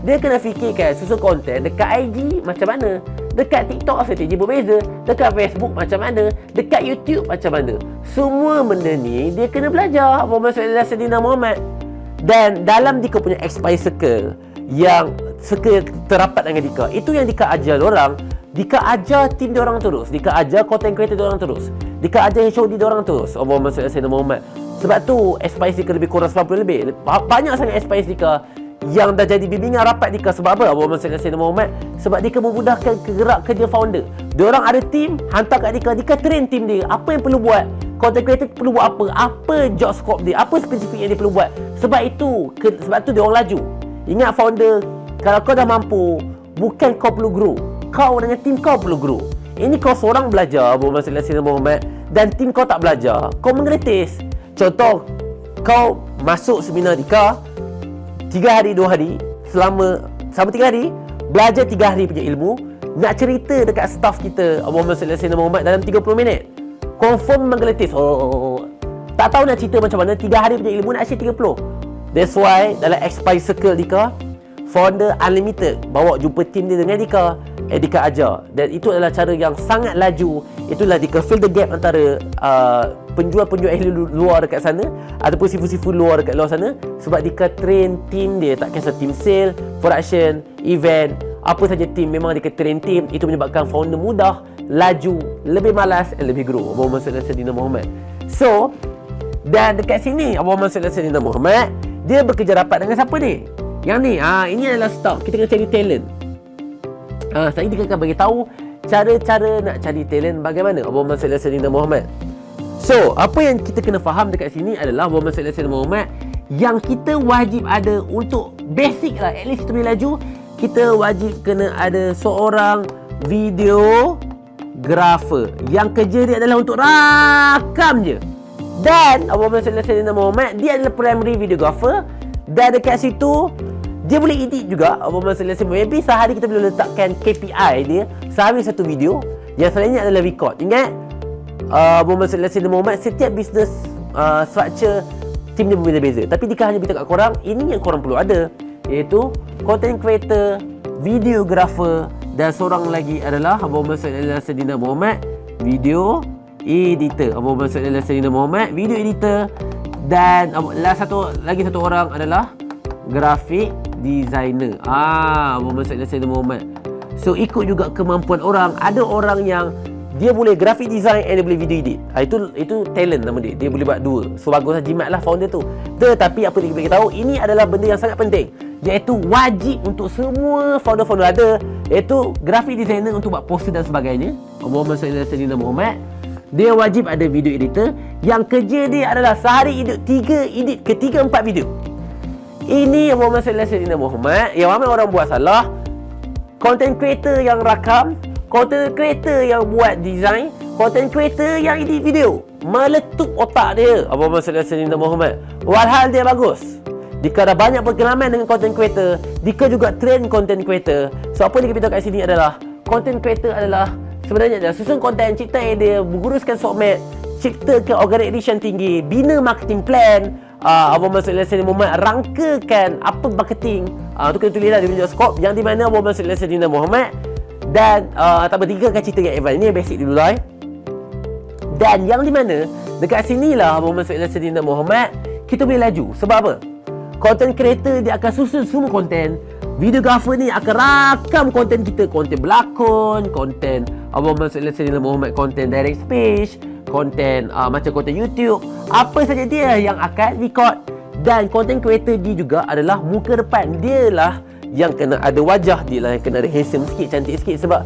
Dia kena fikirkan susun konten dekat IG macam mana, dekat TikTok strategi berbeza, dekat Facebook macam mana, dekat YouTube macam mana. Semua benda ni dia kena belajar Abu Muhammad Sayyidina Muhammad. Dan dalam Dika punya Aspire Circle, yang circle terapat dengan Dika, itu yang Dika ajar orang. Dika ajar tim diorang terus, Dika ajar content creator diorang terus, Dika ajar HOD diorang terus. Abu Muhammad Sayyidina Muhammad. Sebab tu Aspire Circle lebih kurang 90 lebih. Banyak sangat Aspire Dika yang dah jadi bimbingan rapat Dika. Sebab apa? Abu Muhammad Sayyidina Muhammad. Sebab Dika memudahkan gerak kerja founder. Diorang ada tim, hantar kat Dika, Dika train tim dia. Apa yang perlu buat? Content creator perlu buat apa? Apa job scope dia? Apa spesifik yang dia perlu buat? Sebab tu dia orang laju. Ingat founder, kalau kau dah mampu, bukan kau perlu grow, kau dengan tim kau perlu grow. Ini kau seorang belajar Abu Muhammad Sayyidina Muhammad dan tim kau tak belajar, kau menggeletis. Contoh, kau masuk seminar Dika 3 hari 2 hari, selama 3 hari, belajar 3 hari punya ilmu, nak cerita dekat staff kita Abu Muhammad Sayyidina Muhammad dalam 30 minit. Confirm menggeletis. Tak tahu nak cerita macam mana, 3 hari punya ilmu nak share 30. That's why dalam Aspire Circle Dika, founder unlimited, bawa jumpa tim dia dengan Dika, Dika ajar. Dan itu adalah cara yang sangat laju. Itulah Dika fill the gap antara penjual-penjual ahli luar dekat sana ataupun sifu-sifu luar dekat luar sana. Sebab Dika train tim dia, tak kisah tim sale, production, event, apa saja tim, memang Dika train tim. Itu menyebabkan founder mudah, laju, lebih malas dan lebih grow. Abu Muhammad Sayyidina Muhammad. So, dan dekat sini Abu Muhammad Sayyidina Muhammad, dia bekerja rapat dengan siapa ni? Yang ni, ini adalah staff. Kita kena cari talent. Saya akan bagi tahu cara-cara nak cari talent bagaimana Abu Muhammad Sayyidina Muhammad. So, apa yang kita kena faham dekat sini adalah Abu Muhammad Sayyidina Muhammad, yang kita wajib ada untuk basic lah, at least kita boleh laju, kita wajib kena ada seorang videographer yang kerja dia adalah untuk rakam je. Dan Abu Muhammad Sayyidina Muhammad, dia adalah primary videographer. Dan dekat situ dia boleh edit juga. Abu Muhammad Sayyidina Muhammad, maybe sehari kita boleh letakkan KPI dia, sehari satu video. Yang selainnya adalah record. Ingat, Abu Muhammad Sayyidina Muhammad, setiap business structure team dia berbeza-beza. Tapi Dika hanya beritahu kat korang, ini yang korang perlu ada, iaitu content creator, videographer, dan seorang lagi adalah Abu Muhammad Sayyidina Muhammad, video editor. Abu Muhammad Sayyidina Muhammad, video editor. Dan satu orang adalah graphic designer. Abu Muhammad Sayyidina Muhammad. So, ikut juga kemampuan orang. Ada orang yang dia boleh graphic design and dia boleh video edit. Itu talent nama dia. Dia boleh buat dua. So, baguslah, jimatlah founder tu. Tetapi apa yang kita tahu, ini adalah benda yang sangat penting, iaitu wajib untuk semua founder-founder ada, iaitu graphic designer untuk buat poster dan sebagainya. Abu Muhammad Sayyidina Muhammad, dia wajib ada video editor yang kerja dia adalah sehari edit 3-4 video. Ini Abu Muhammad Sayyidina Muhammad yang ramai orang buat salah. Content creator yang rakam, content creator yang buat design, content creator yang edit video. Meletup otak dia Abu Muhammad Sayyidina Muhammad. Walhal dia bagus. Dika dah banyak pengalaman dengan content creator. Dika juga train content creator. So, apa yang kita beritahu kat sini adalah content creator adalah sebenarnya adalah susun konten, cipta idea, menguruskan sokmat, ciptakan organic reach yang tinggi, bina marketing plan. Abu Muhammad Sayyidina Muhammad rangkakan apa marketing. Tu kena tulis lah, dia punya skop, yang di mana Abu Muhammad Sayyidina Muhammad dan tak bertiga akan cerita kat Evan. Ini yang basic dulu lah. Dan yang di mana dekat sinilah Abu Muhammad Sayyidina Muhammad kita boleh laju. Sebab apa? Content creator dia akan susun semua konten. Videographer ni akan rakam konten kita, konten berlakon, konten Abu Muhammad Sayyidina Muhammad, konten direct speech, konten macam konten YouTube, apa saja dia yang akan record. Dan content creator dia juga adalah muka depan. Dia lah yang kena ada wajah, dia lah yang kena ada handsome sikit, cantik sikit. Sebab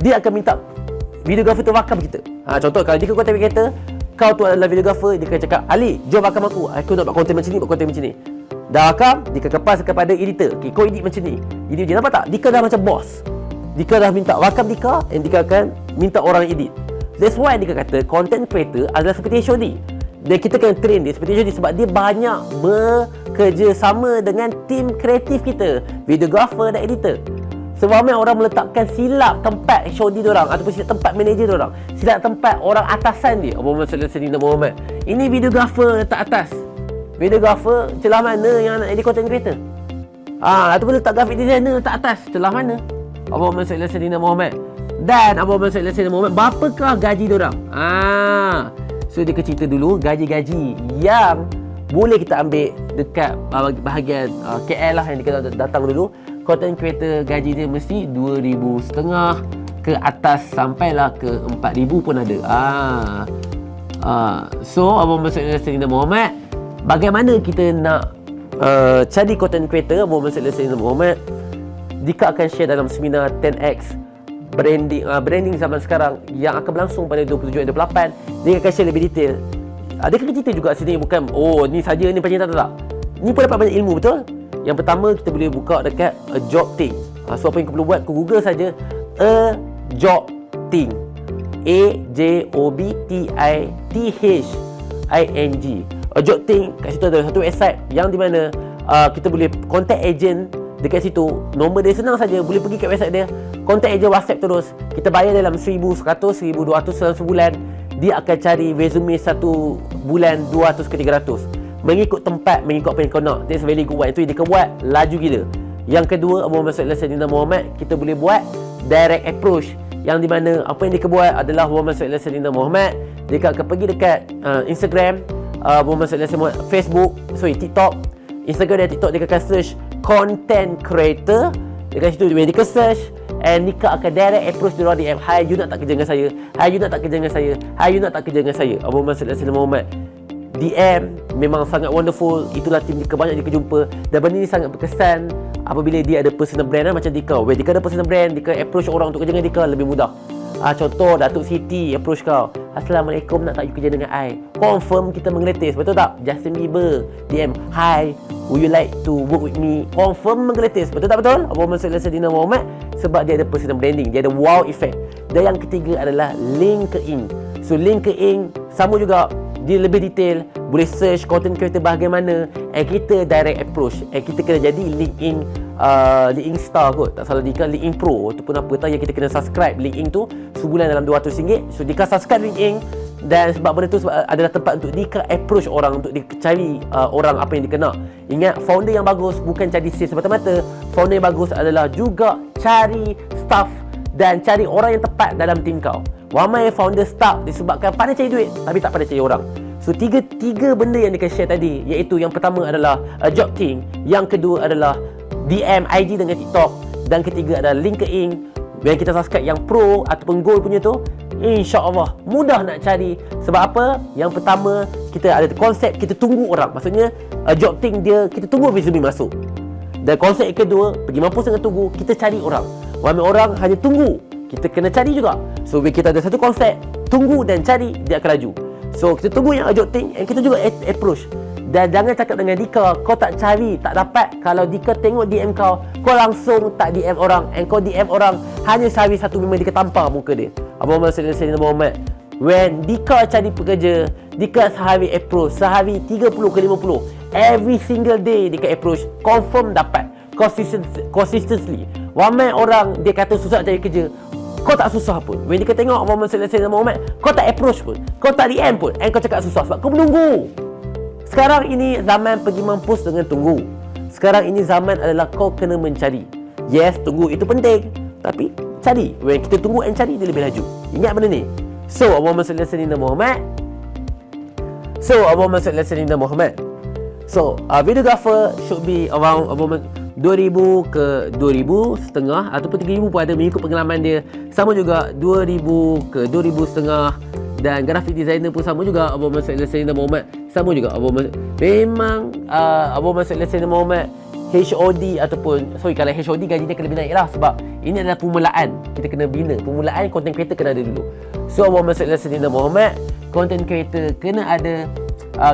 dia akan minta videographer tu rakam kita. Contoh, kalau dia ke content creator, kau tu adalah videographer, dia akan cakap, Ali, jom rakam aku nak buat konten macam ni, buat konten macam ni. Dah rakam, Dika kepas kepada editor. Okay, kau edit macam ni. Edit je, nampak tak? Dika dah macam bos. Dika dah minta rakam Dika, and Dika akan minta orang edit. That's why dia kata content creator adalah seperti HOD. Dan kita kena train dia seperti HOD sebab dia banyak bekerjasama dengan tim kreatif kita, videographer dan editor. Sebab ramai orang meletakkan silap tempat HOD diorang ataupun silap tempat manager diorang, silap tempat orang atasan dia. Allahumma salli ala sayyidina Muhammad. Ini videographer letak atas, videographer celah mana yang nak edit content creator. Ataupun letak graphic designer letak atas, celah mana. Allahumma salli ala sayyidina Muhammad. Dan Allahumma salli ala sayyidina Muhammad, berapakah gaji diorang? So dia cerita dulu gaji-gaji yang boleh kita ambil dekat bahagian KL lah, yang kita datang dulu. Content creator gaji dia mesti 2,500 ke atas sampailah ke 4,000 pun ada. So Allahumma salli ala sayyidina Muhammad, bagaimana kita nak cari content creator? Allahumma salli ala sayyidina Muhammad. Dika akan share dalam seminar 10x branding zaman sekarang yang akan berlangsung pada 27 dan 28. Dia akan share lebih detail. Dia akan cerita juga sini, bukan ni saja ni pencinta tak. Ni pun dapat banyak ilmu, betul? Yang pertama, kita boleh buka dekat A Job Thing. So apa yang kau perlu buat, kau Google saja A Job Thing, AJOBTITHING. A Job Thing, kat situ ada satu website yang di mana kita boleh contact agent dekat situ. Nombor dia senang saja, boleh pergi kat website dia, contact agent WhatsApp terus. Kita bayar dalam 1,100, 1,200 dalam sebulan. Dia akan cari resume satu bulan 200 ke 300. Mengikut tempat, mengikut apa yang kau nak. That's very good one. Itu dia buat laju gila. Yang kedua, Allahumma salli ala sayyidina Muhammad, kita boleh buat direct approach, yang di mana apa yang dia buat adalah Allahumma salli ala sayyidina Muhammad, dia akan pergi dekat Instagram, Allahumma salli ala sayyidina Muhammad, Facebook, TikTok, Instagram dan TikTok. Dia akan search content creator. Dekat situ dia akan search, and Nika akan direct approach dia orang DM, "Hai, you nak tak kerja dengan saya? Hai, you nak tak kerja dengan saya? Hai, you nak tak kerja dengan saya?" Allahumma salli ala sayyidina Muhammad. DM memang sangat wonderful. Itulah tim Dika, banyak Dika jumpa. Dan benda ni sangat berkesan apabila dia ada personal brand macam Dika. When Dika ada personal brand, Dika approach orang untuk kerja dengan Dika lebih mudah. Contoh Datuk Siti approach kau, "Assalamualaikum, nak tak you kerja dengan I?" Confirm kita menggeletis, betul tak? Justin Bieber DM, "Hi, would you like to work with me?" Confirm menggeletis, betul tak betul? Allahumma salli ala sayyidina Muhammad. Sebab dia ada personal branding, dia ada wow effect. Dan yang ketiga adalah LinkedIn. So LinkedIn sama juga, dia lebih detail, boleh search content creator bahagian mana, and kita direct approach, and kita kena jadi LinkedIn Star kot, tak salah Dika, LinkedIn Pro ataupun apa tahu, yang kita kena subscribe LinkedIn tu sebulan dalam RM200. So Dika subscribe LinkedIn, dan sebab benda tu adalah tempat untuk Dika approach orang, untuk Dika cari orang apa yang Dika nak. Ingat, founder yang bagus bukan cari sales semata-mata. Founder yang bagus adalah juga cari staff dan cari orang yang tepat dalam tim kau. Ramai founder stuck disebabkan pandai cari duit tapi tak pandai cari orang. So tiga benda yang dia share tadi, iaitu yang pertama adalah job thing, yang kedua adalah DM IG dengan TikTok, dan ketiga adalah LinkedIn. Yang kita subscribe yang pro ataupun gold punya tu, insya-Allah mudah nak cari. Sebab apa? Yang pertama, kita ada konsep kita tunggu orang. Maksudnya job thing dia, kita tunggu resume masuk. Dan konsep yang kedua, pergi mampus dengan tunggu, kita cari orang. Ramai orang hanya tunggu, kita kena cari juga. So bila kita ada satu konsep, tunggu dan cari, dia akan laju. So kita tunggu yang job thing, and kita juga approach. Dan jangan cakap dengan Dika kau tak cari, tak dapat. Kalau Dika tengok DM kau, kau langsung tak DM orang, and kau DM orang hanya sehari satu, memang Dika tampar muka dia. Allahumma salli ala sayyidina Muhammad. When Dika cari pekerja, Dika sehari approach, sehari 30 ke 50, every single day Dika approach, confirm dapat. Consistently. Ramai orang dia kata susah cari kerja, kau tak susah pun. When Dika tengok Allahumma salli ala sayyidina Muhammad, kau tak approach pun, kau tak DM pun, and kau cakap susah sebab kau menunggu. Sekarang ini zaman pergi mampus dengan tunggu. Sekarang ini zaman adalah kau kena mencari. Yes, tunggu itu penting, tapi cari. When kita tunggu and cari, dia lebih laju. Ingat benda ni. So Allahumma salli ala sayyidina Muhammad. So videographer should be around 2,000 ke 2,500 ataupun 3,000 pun ada, mengikut pengalaman dia. Sama juga 2,000 ke 2,500. Dan graphic designer pun sama juga, Allahumma salli ala sayyidina Muhammad. Sama juga, memang Allahumma salli ala sayyidina Muhammad. HOD ataupun, kalau HOD gajinya kena lebih naik lah, sebab ini adalah permulaan. Kita kena bina permulaan, content creator kena ada dulu. So Allahumma salli ala sayyidina Muhammad, content creator kena ada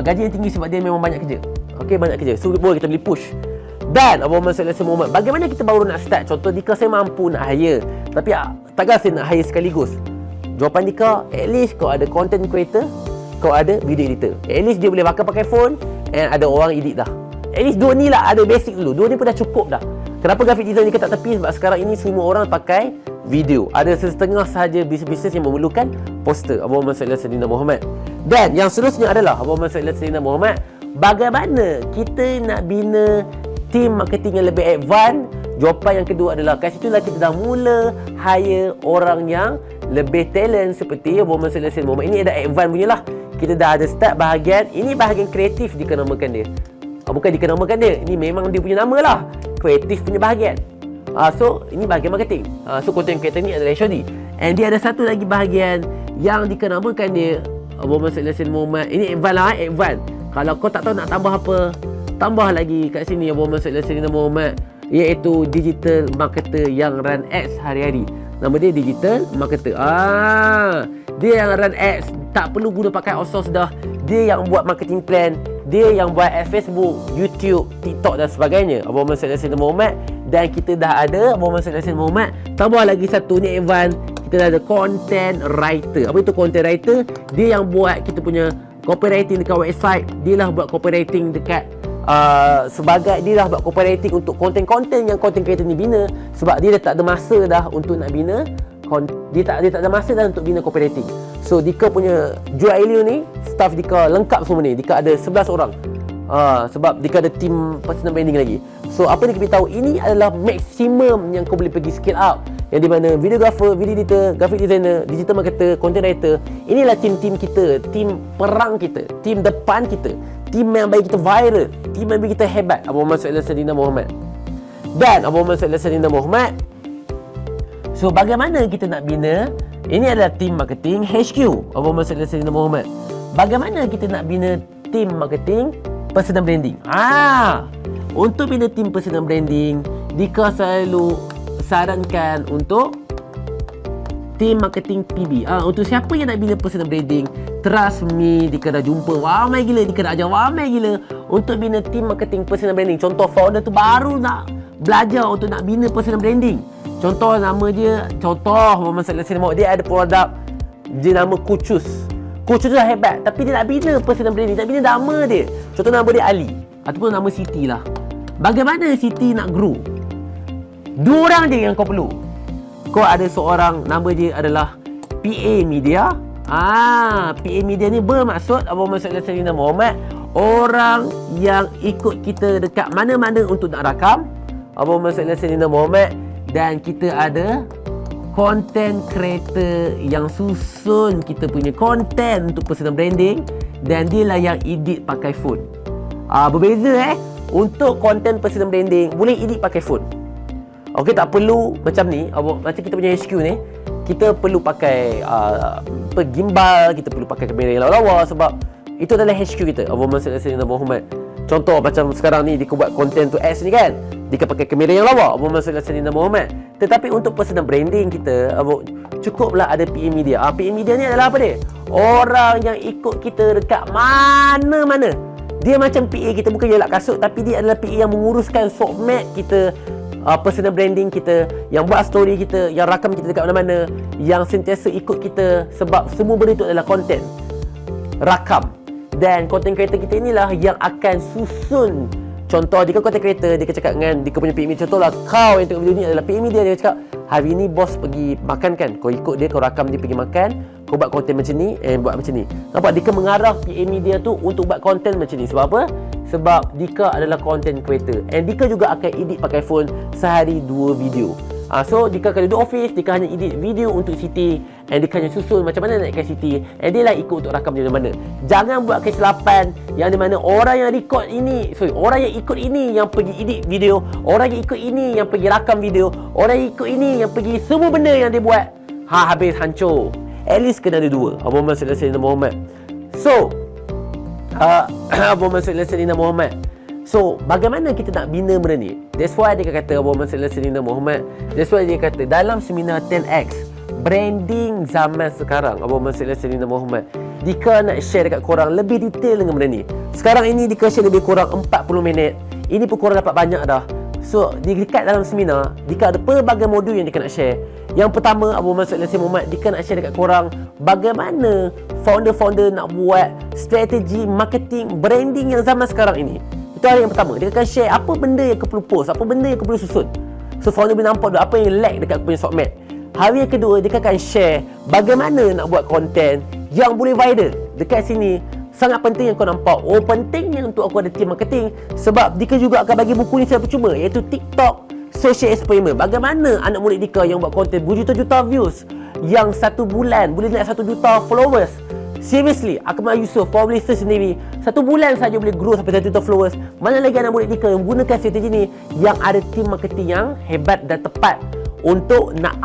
gaji yang tinggi sebab dia memang banyak kerja. Okay, banyak kerja. So boleh kita boleh push. Dan Allahumma salli ala sayyidina Muhammad, bagaimana kita baru nak start? Contoh, Dika saya mampu nak hire, tapi takkan saya nak hire sekaligus. Jawapan Dika, at least kau ada content creator, kau ada video editor. At least dia boleh pakai phone and ada orang edit dah. At least dua ni lah, ada basic dulu. Dua ni pun dah cukup dah. Kenapa graphic design ni tak tepi? Sebab sekarang ini semua orang pakai video. Ada setengah sahaja bisnes-bisnes yang memerlukan poster. Abu Muhammad Sallallahu Alaihi Wasallam. Dan yang seterusnya adalah Abu Muhammad Sallallahu Alaihi Wasallam, bagaimana kita nak bina tim marketing yang lebih advance? Jawapan yang kedua adalah kat situlah kita dah mula hire orang yang lebih talent seperti Abu Muhammad Sallallahu Alaihi Wasallam. Ini ada advance punya lah. Kita dah ada start bahagian, ini bahagian kreatif dikenamakan dia. Bukan dikenamakan dia, ini memang dia punya nama lah, kreatif punya bahagian. So ini bahagian marketing. So content creator ni adalah HOD. And dia ada satu lagi bahagian yang dikenamakan dia Abu Muhammad Sallallahu Alaihi Wasallam. Ini advance lah, advance. Kalau kau tak tahu nak tambah apa, tambah lagi kat sini Abu Muhammad Sallallahu Alaihi Wasallam, iaitu digital marketer yang run ads hari-hari. Nama dia digital marketer. Dia yang run ads, tak perlu guna pakai outsource dah. Dia yang buat marketing plan, dia yang buat ads Facebook, YouTube, TikTok dan sebagainya. Abu Muhammad Sallallahu Alaihi Wasallam. Dan kita dah ada Abu Muhammad Sallallahu Alaihi Wasallam. Tambah lagi satu ni advance, kita dah ada content writer. Apa itu content writer? Dia yang buat kita punya copywriting dekat website. Dia lah buat copywriting dekat sebagai dia dah buat copywriting untuk konten-konten yang content creator ni bina. Sebab dia dah tak ada masa dah untuk nak bina, dia tak ada masa dah untuk bina copywriting. So Dika punya Jual Elio ni, staff Dika lengkap semua ni. Dika ada 11 orang. Sebab Dika ada team personal branding lagi. So apa yang kita beritahu, ini adalah maksimum yang kau boleh pergi scale up. Yang di mana videographer, video editor, graphic designer, digital marketer, content writer, inilah tim-tim kita, tim perang kita, tim depan kita, tim yang bagi kita viral, tim yang bagi kita hebat. Abu Muhammad Sallallahu Alaihi Wasallam. Dan Abu Muhammad Sallallahu Alaihi Wasallam. So bagaimana kita nak bina? Ini adalah tim marketing HQ Abu Muhammad Sallallahu Alaihi Wasallam. Bagaimana kita nak bina tim marketing personal branding? Untuk bina tim personal branding, Dika selalu sarankan untuk tim marketing PB. Untuk siapa yang nak bina personal branding, trust me, Dika dah jumpa ramai gila, Dika dah ajar ramai gila untuk bina tim marketing personal branding. Contoh founder tu baru nak belajar untuk nak bina personal branding. Contoh nama dia, Muhammad Sallallahu Alaihi Wasallam, dia ada produk, dia nama Kucus. Kucus tu dah hebat, tapi dia nak bina personal branding, nak bina nama dia. Contoh nama dia Ali, ataupun nama Siti lah. Bagaimana Siti nak grow? Dua orang je yang kau perlu. Kau ada seorang, nama dia adalah PA Media. PA Media ni bermaksud Abu Muhammad Sallallahu Alaihi Wasallam, orang yang ikut kita dekat mana-mana untuk nak rakam Abu Muhammad Sallallahu Alaihi Wasallam. Dan kita ada content creator yang susun kita punya content untuk personal branding, dan dia lah yang edit pakai phone. Berbeza untuk content personal branding boleh edit pakai phone. Okey, tak perlu macam ni. Macam kita punya HQ ni, kita perlu pakai gimbal, kita perlu pakai kamera yang lawa-lawa, sebab itu adalah HQ kita, Abu Muhammad Sallallahu Alaihi Wasallam. Contoh macam sekarang ni Dika buat content tu ads ni kan, Dika pakai kamera yang lawa, Abu Muhammad Sallallahu Alaihi Wasallam. Tetapi untuk personal branding kita, cukuplah ada PA Media. PA Media ni adalah apa dia? Orang yang ikut kita dekat mana-mana. Dia macam PA kita, bukan jelak kasut, tapi dia adalah PA yang menguruskan format kita, personal branding kita, yang buat story kita, yang rakam kita dekat mana-mana, yang sentiasa ikut kita, sebab semua benda itu adalah content rakam. Dan content creator kita inilah yang akan susun. Contoh, Dika content creator, Dika cakap dengan Dika punya PA Media. Contohlah, kau yang tengok video ni adalah PA Media. Dia cakap, hari ni bos pergi makan kan, kau ikut dia, kau rakam dia pergi makan, kau buat konten macam ni, buat macam ni. Nampak? Dika mengarah PA Media tu untuk buat konten macam ni. Sebab apa? Sebab Dika adalah content creator, and Dika juga akan edit pakai phone sehari 2 video. So Dika kalau duduk office, Dika hanya edit video untuk Siti, and Dika hanya susun macam mana nak ikan Siti, and dia lah ikut untuk rakam dia mana. Jangan buat kesilapan yang di mana orang yang record ini, orang yang ikut ini yang pergi edit video, orang yang ikut ini yang pergi rakam video, orang yang ikut ini yang pergi semua benda yang dia buat, habis hancur. At least kena ada 2. Abu Muhammad Sallallahu Alaihi Wasallam. So Abu Muhammad Sallallahu Alaihi Wasallam. So, bagaimana kita nak bina benda ni? That's why dia kata Abu Muhammad Sallallahu Alaihi Wasallam. That's why dia kata dalam seminar 10X branding zaman sekarang, Abu Muhammad Sallallahu Alaihi Wasallam, Dika nak share dekat korang lebih detail dengan benda ni. Sekarang ini Dika share lebih kurang 40 minit. Ini pun korang dapat banyak dah. So, dekat dalam seminar, Dika ada pelbagai modul yang Dika nak share. Yang pertama, Abu Mansur Ellery Muhammad, Dika nak share dekat korang bagaimana founder-founder nak buat strategi marketing, branding yang zaman sekarang ini. Itu hari yang pertama. Dia akan share apa benda yang kau perlu post, apa benda yang kau perlu susun. So, founder boleh nampak apa yang lag dekat punya roadmap. Hari yang kedua, dia akan share bagaimana nak buat konten yang boleh viral. Dekat sini, sangat penting yang kau nampak. Oh, pentingnya untuk aku ada team marketing. Sebab Dika juga akan bagi buku ni secara percuma, iaitu TikTok Social Experiment. Bagaimana anak murid Dika yang buat konten berjuta-juta views, yang 1 bulan boleh naik 1 juta followers. Seriously, Akmal Yusof, publisher sendiri, 1 bulan saja boleh grow sampai 1 juta followers. Mana lagi anak murid Dika yang menggunakan strategi ni, yang ada team marketing yang hebat dan tepat untuk nak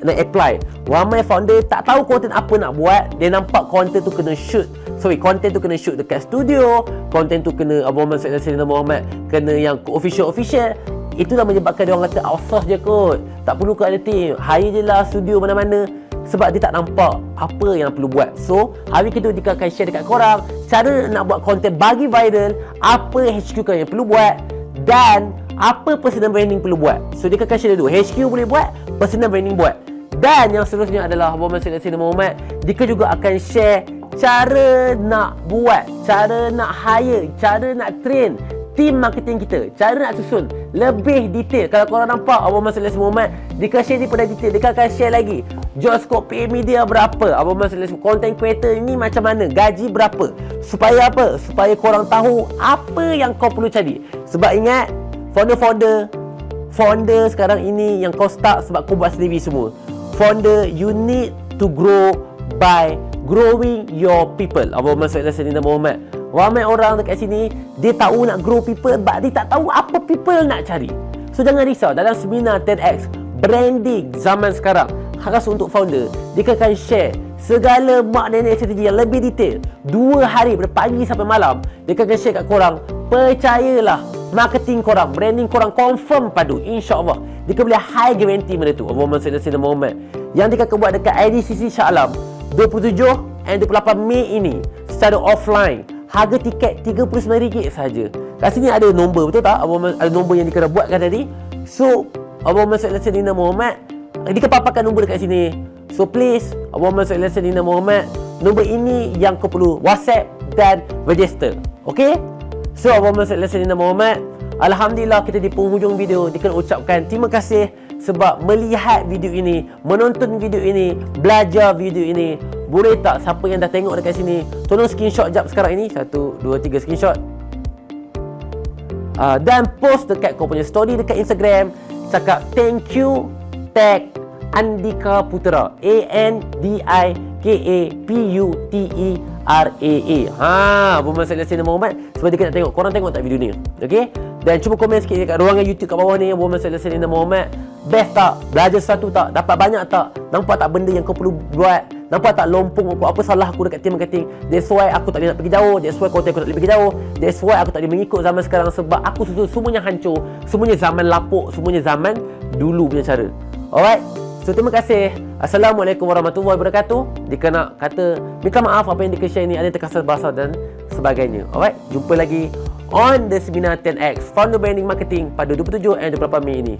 apply. Ramai founder tak tahu konten apa nak buat. Dia nampak konten tu kena shoot. Konten tu kena shoot dekat studio, konten tu kena Abu Mansur Ellery Muhammad kena yang official. Itulah menyebabkan dia orang kata outsource je kot, tak perlu kot ada team, hire je lah studio mana-mana. Sebab dia tak nampak apa yang perlu buat. So, hari kedua Dika akan share dekat korang cara nak buat konten bagi viral, apa HQ kau yang perlu buat, dan apa personal branding perlu buat. So, Dika akan share dulu, HQ boleh buat, personal branding buat. Dan yang seterusnya adalah Abu Mansur Ellery Muhammad, Dika juga akan share cara nak buat, cara nak hire, cara nak train team marketing kita, cara nak susun lebih detail. Kalau korang nampak Abu Mansur Ellery Muhammad, Dika share ni pada detail. Dika akan share lagi job scope PA media berapa, Abu Mansur Ellery content creator ini macam mana, gaji berapa. Supaya apa? Supaya korang tahu apa yang kau perlu cari. Sebab ingat, founder sekarang ini yang kau start sebab kau buat sendiri semua. Founder, you need to grow by growing your people. Abu Mansur Ellery Muhammad. Ramai orang dekat sini, dia tahu nak grow people, but dia tak tahu apa people nak cari. So, jangan risau. Dalam seminar 10X branding zaman sekarang, khas untuk founder, dia akan share segala mak nenek strategi yang lebih detail. 2 hari, dari pagi sampai malam, dia akan share kat korang. Percayalah, marketing korang, branding korang confirm padu, insyaAllah. Dia boleh high guarantee benda tu. Abu Mansur Ellery Muhammad, yang dia akan buat dekat IDCC Shah Alam 27 dan 28 Mei ini secara offline. Harga tiket RM39 saja. Kat sini ada nombor, betul tak? Ada nombor yang dikena buatkan tadi. So, Abu Mansur Ellery Muhammad, dia paparkan nombor dekat sini. So, please, Abu Mansur Ellery Muhammad, nombor ini yang kau perlu WhatsApp dan register. Okay? So, Abu Mansur Ellery Muhammad, alhamdulillah kita di penghujung video. Dia kena ucapkan terima kasih sebab melihat video ini, menonton video ini, belajar video ini. Boleh tak siapa yang dah tengok dekat sini, tolong screenshot jap sekarang ini. 1, 2, 3 screenshot. Dan post dekat kau punya story dekat Instagram. Cakap thank you, tag Andika Putera, ANDIKAPUTERAA. Abu Mansur Ellery Muhammad. Sebab dia nak tengok. Korang tengok tak video ni? Okay? Dan cuba komen sikit dekat ruangan YouTube kat bawah ni. Abu Mansur Ellery Muhammad, best tak? Belajar sesuatu tak? Dapat banyak tak? Nampak tak benda yang kau perlu buat? Nampak tak lompong aku? Apa salah aku dekat team marketing? That's why aku tak boleh nak pergi jauh. That's why konten aku tak boleh pergi jauh. That's why aku tak boleh mengikut zaman sekarang. Sebab aku susun semuanya hancur. Semuanya zaman lapuk. Semuanya zaman dulu punya cara. Alright? So, terima kasih. Assalamualaikum warahmatullahi wabarakatuh. Dika nak kata, minta maaf apa yang Dika share ni ada terkasar bahasa dan sebagainya. Alright? Jumpa lagi on the seminar 10X Founder Branding Marketing pada 27 dan 28 Mei ini.